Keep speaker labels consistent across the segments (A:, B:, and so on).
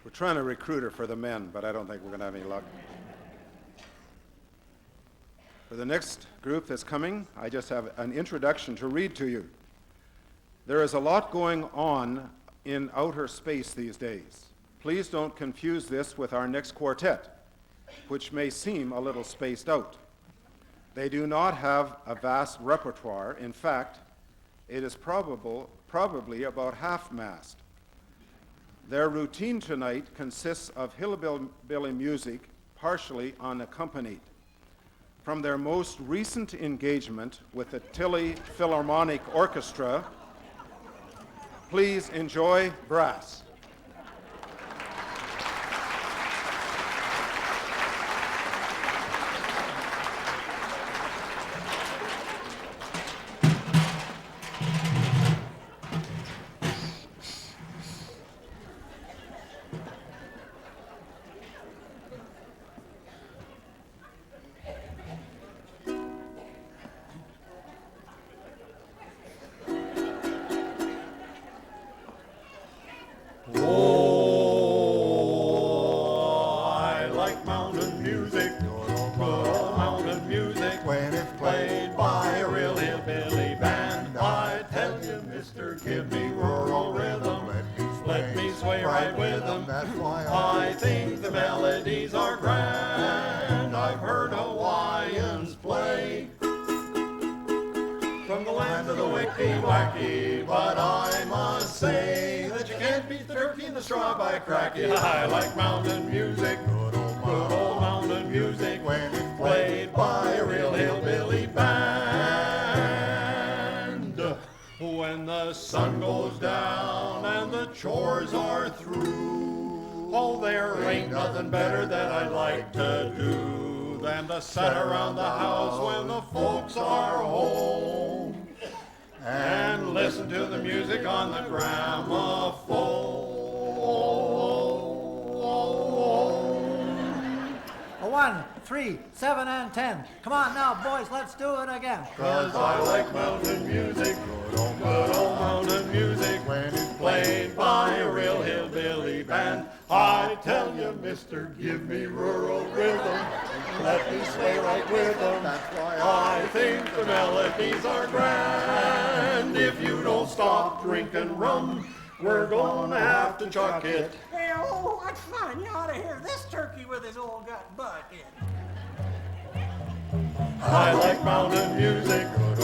A: We're trying to recruit her for the men, but I don't think we're going to have any luck. For the next group that's coming, I just have an introduction to read to you. There is a lot going on in outer space these days. Please don't confuse this with our next quartet, which may seem a little spaced out. They do not have a vast repertoire. In fact, it is probably about half-mast. Their routine tonight consists of hillbilly music, partially unaccompanied. From their most recent engagement with the Tilly Philharmonic Orchestra, please enjoy Brass.
B: I like mountain music, good old mountain music, when it's played by a real hillbilly band. When the sun goes down and the chores are through, oh, there ain't nothing better that I'd like to do than to sit around the house when the folks are home and listen to the music on the gramophone.
C: 1, 3, 7, and 10. Come on now, boys, let's do it again.
B: 'Cause I like mountain music, good old mountain music, when it's played by a real hillbilly band. I tell you, mister, give me rural rhythm, let me sway right with them. That's why I think the melodies are grand. If you don't stop drinking rum, we're gonna have to chuck it.
D: Hey, oh, what fun. You ought to hear this turkey with his old gut butt in.
B: I like mountain music, good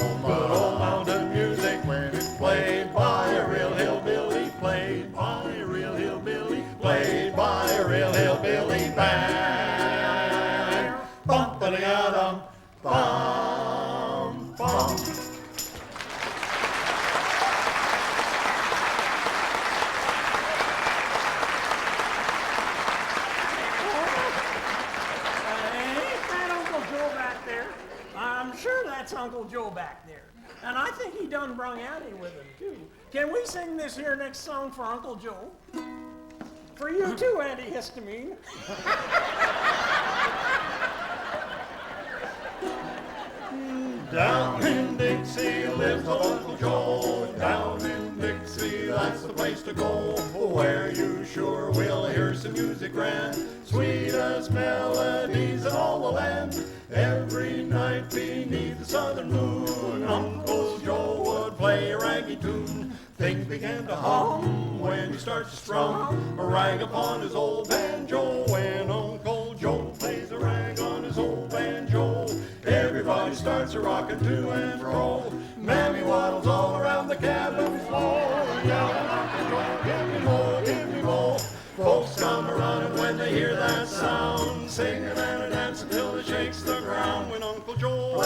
B: old mountain music, when it's played by a real hillbilly, played by a real hillbilly, played by a real hillbilly band. Bum-ba-da-dum, bum, bum.
D: That's Uncle Joe back there. And I think he done brung Annie with him, too. Can we sing this here next song for Uncle Joe? For you, too, Antihistamine.
B: Down in Dixie lives old Uncle Joe. Down in Dixie, that's the place to go, where you sure will hear some music grand, sweetest melodies in all the land. Every night beneath the southern moon, Uncle Joe would play a raggy tune. Things began to hum when he starts to strum a rag upon his old banjo. When Uncle Joe plays a rag on his old banjo, everybody starts a rockin' to and fro. Mammy waddles all around the cabin floor, yelling, Uncle Joe, give me more, give me more. Folks come a-running when they hear that sound, singing and a-dancing till it shakes the ground. When Uncle Joe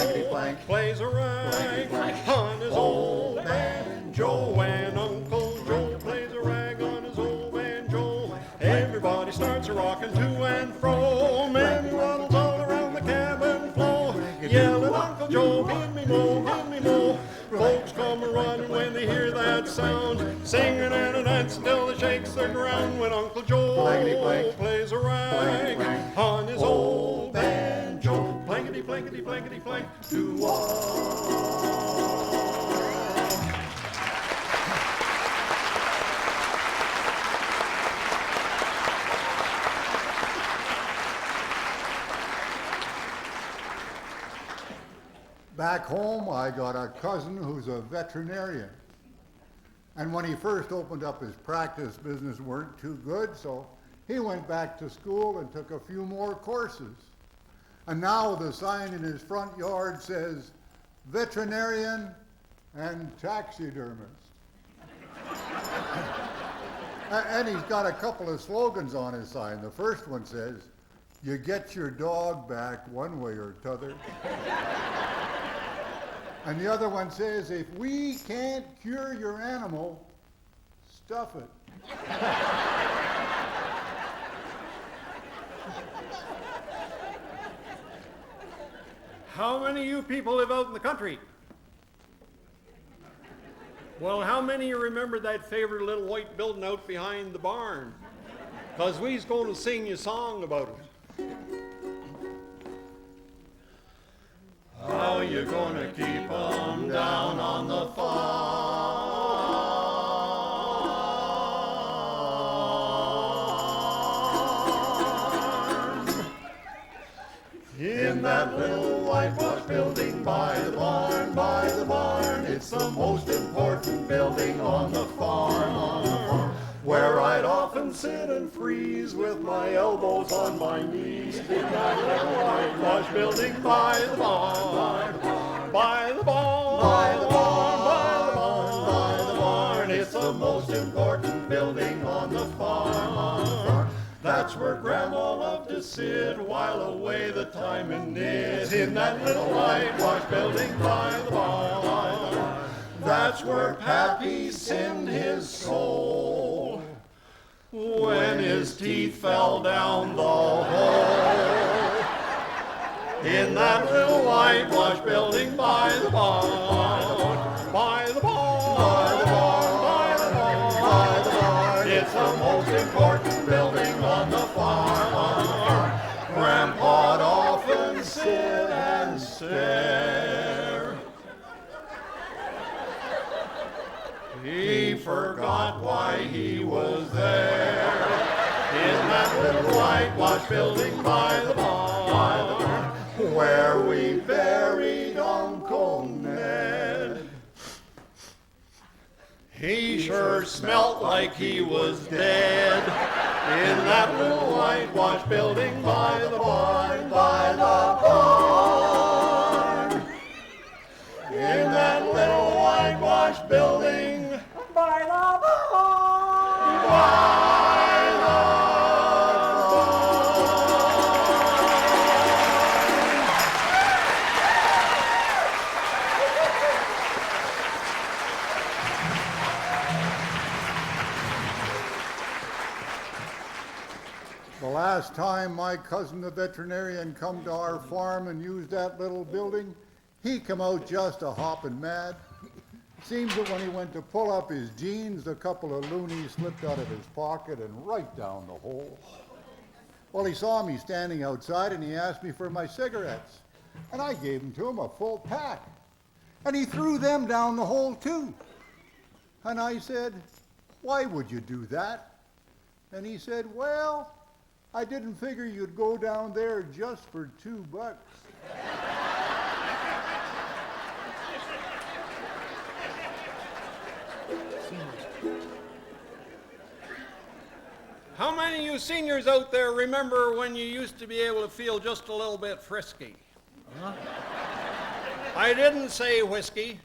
B: plays a rag on his old banjo, when Uncle Joe plays a rag on his old banjo, everybody starts a-rocking to and fro. Mammy waddles all around the cabin floor, yelling, Uncle Joe, give me more, give me more. Folks come a-running when they hear that sound, singing and a-dancing till it shakes the ground. When Uncle Joe plays a rag on his old banjo, blankety, blankety, blankety, blank, do-wah.
E: Back home, I got a cousin who's a veterinarian. And when he first opened up his practice, business weren't too good, so he went back to school and took a few more courses. And now the sign in his front yard says, veterinarian and taxidermist. And he's got a couple of slogans on his sign. The first one says, you get your dog back one way or t'other. And the other one says, if we can't cure your animal, stuff it.
F: How many of you people live out in the country? Well, how many of you remember that favorite little white building out behind the barn? Because we's going to sing you a song about it.
B: How you gonna keep 'em down on the farm? In that little whitewash building by the barn, it's the most important building on the farm, where I'd often sit and freeze with my elbows on my knees in that little whitewash building by the barn, by the barn, by the barn, by the barn, by the barn. It's the most important building on the farm. That's where Grandma loved to sit while away the time and knit in that little whitewash building by the barn. That's where Pappy sinned his soul when his teeth fell down the hole in that little whitewash building by the barn, by the barn, by the barn, by the barn, by the barn. It's the most important building on the farm. Grandpa'd often sit and stare. He forgot why he was there in that little whitewash building by the barn, where we buried Uncle Ned. He sure smelt like he was dead in that little whitewash building by the barn, by the barn. In that little whitewash building by the barn, by the
E: The last time my cousin the veterinarian come to our farm and used that little building, he come out just a hoppin' mad. Seems that when he went to pull up his jeans, a couple of loonies slipped out of his pocket and right down the hole. Well, he saw me standing outside and he asked me for my cigarettes. And I gave him to him a full pack. And he threw them down the hole too. And I said, why would you do that? And he said, well, I didn't figure you'd go down there just for $2.
F: How many of you seniors out there remember when you used to be able to feel just a little bit frisky? Huh? I didn't say whiskey.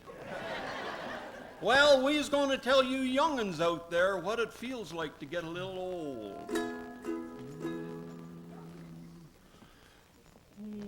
F: Well, we's going to tell you young'uns out there what it feels like to get a little old.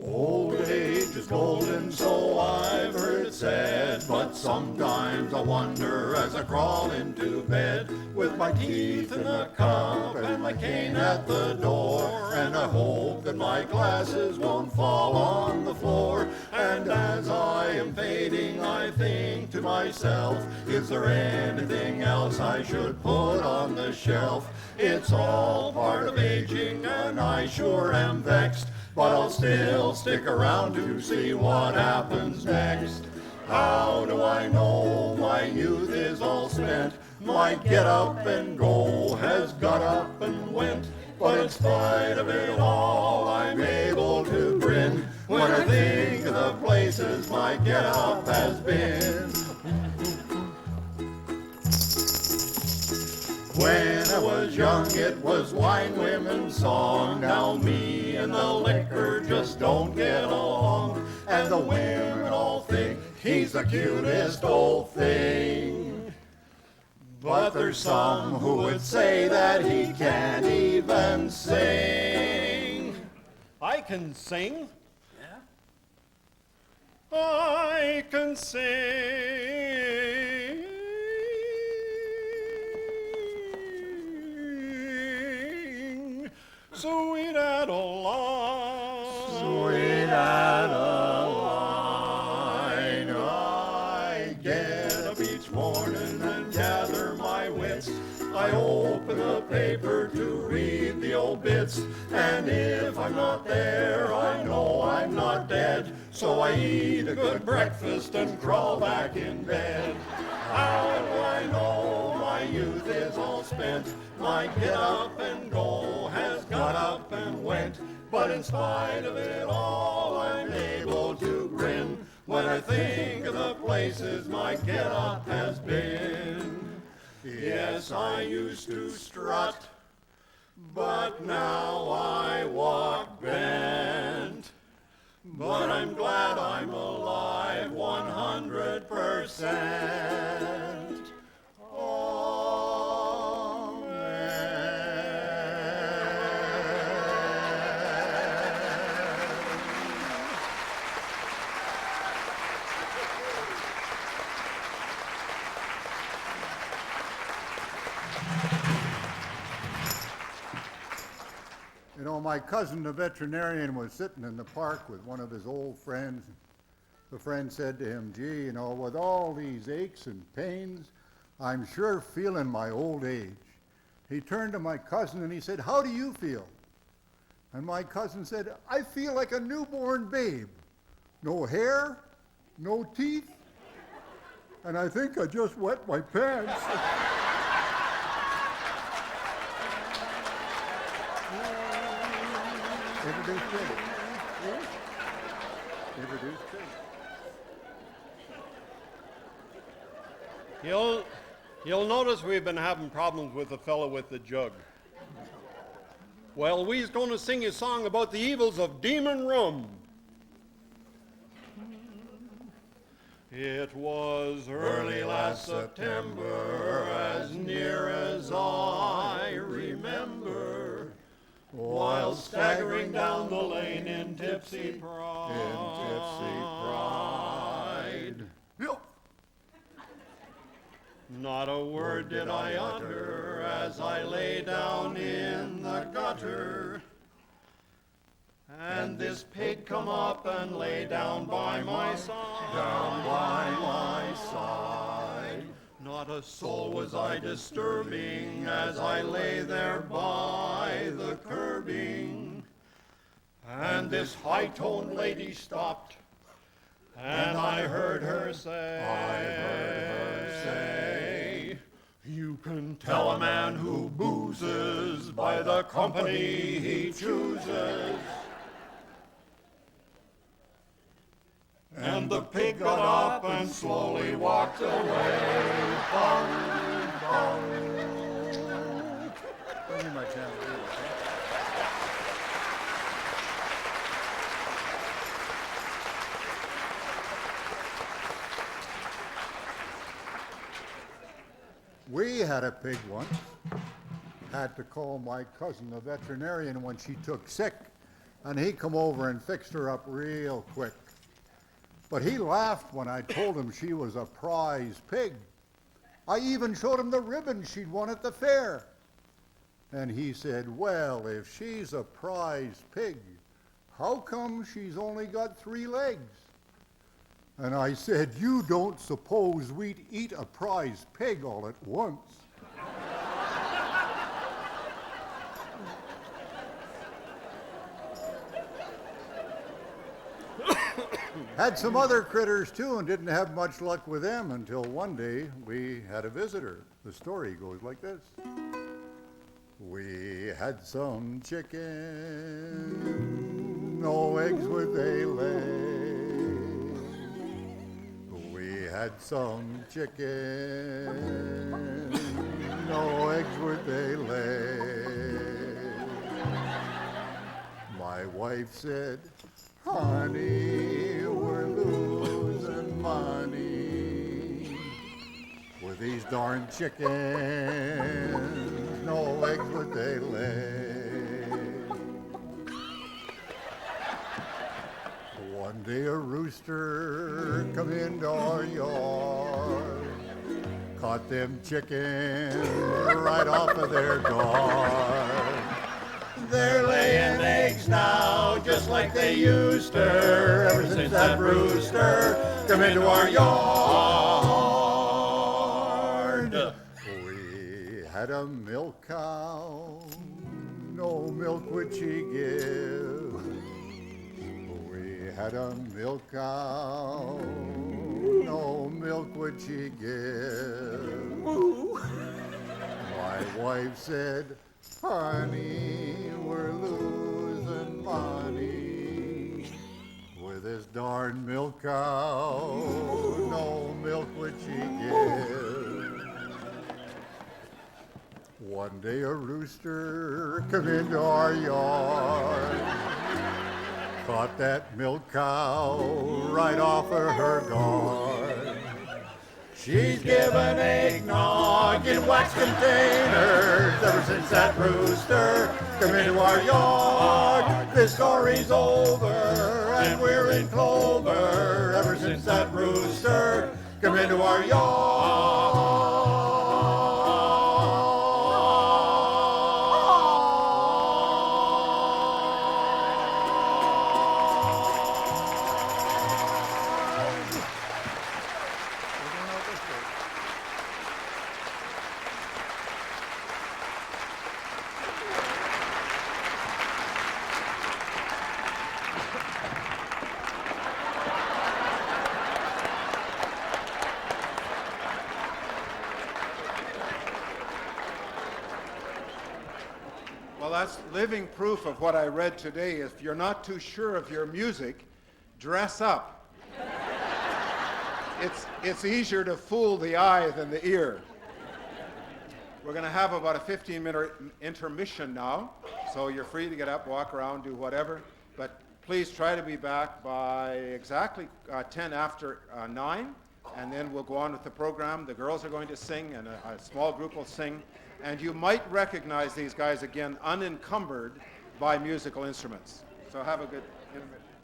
B: Old age is golden, so I've heard it said, but sometimes I wonder as I crawl into bed with my teeth in a cup and my cane at the door, and I hope that my glasses won't fall on the floor. And as I am fading, I think to myself, is there anything else I should put on the shelf? It's all part of aging, and I sure am vexed, but I'll still stick around to see what happens next. How do I know my youth is all spent? My get up and go has got up and went, but in spite of it all, I'm able to grin. when I think of the places my get-up has been. When I was young, it was wine, women, song. Now me and the liquor just don't get along. And the women all think he's the cutest old thing. But there's some who would say that he can't even sing.
F: I can sing.
C: Yeah?
F: I can sing. Sweet Adeline.
B: Sweet Adeline, I get up each morning and gather my wits. I open the paper to read the old bits, and if I'm not there, I know I'm not dead. So I eat a good breakfast and crawl back in bed. How do I know my youth is all spent? My get up and go has got up and went. But in spite of it all, I'm able to grin when I think of the places my get up has been. Yes, I used to strut, but now I walk bent. But I'm glad I'm alive 100%.
E: You know, my cousin, the veterinarian, was sitting in the park with one of his old friends. The friend said to him, gee, you know, with all these aches and pains, I'm sure feeling my old age. He turned to my cousin and he said, how do you feel? And my cousin said, I feel like a newborn babe. No hair, no teeth, and I think I just wet my pants. Introduce Pig. Introduce Pig.
F: You'll notice we've been having problems with the fellow with the jug. Well, we's going to sing a song about the evils of demon rum. It was early last September, as near as I remember, while staggering down the lane in tipsy pride. Not a word did I utter as I lay down in the gutter. And this pig come up and lay down by my side.
B: Down by my side.
F: Not a soul was I disturbing as I lay there by the curbing. And this high-toned lady stopped, and I heard her say, you can tell a man who boozes by the company he chooses. And the pig got up and slowly walked away. Bong, bong.
E: Don't need my channel. We had a pig once. Had to call my cousin, the veterinarian, when she took sick, and he come over and fixed her up real quick. But he laughed when I told him she was a prize pig. I even showed him the ribbon she'd won at the fair. And he said, well, if she's a prize pig, how come she's only got 3 legs? And I said, you don't suppose we'd eat a prize pig all at once? Had some other critters too and didn't have much luck with them until one day we had a visitor. The story goes like this. We had some chicken no eggs would they lay. We had some chicken, no eggs would they lay. My wife said, honey, we're losing money with these darn chickens, no eggs would they lay. One day a rooster come into our yard, caught them chickens right off of their guard.
B: They're laying eggs now, just like they used to, ever since that rooster come into our yard.
E: We had a milk cow, no milk would she give. We had a milk cow, no milk would she give. My wife said, honey, we're losing money with this darn milk cow, no milk would she give. One day a rooster come into our yard, caught that milk cow right off of her guard.
B: She's given eggnog in wax containers ever since that rooster come into our yard. This story's over and we're in clover ever since that rooster come into our yard.
A: Well, that's living proof of what I read today. If you're not too sure of your music, dress up. It's easier to fool the eye than the ear. We're going to have about a 15-minute intermission now, so you're free to get up, walk around, do whatever. But please try to be back by exactly 10 after 9, and then we'll go on with the program. The girls are going to sing, and a small group will sing. And you might recognize these guys again unencumbered by musical instruments. So have a good intermission.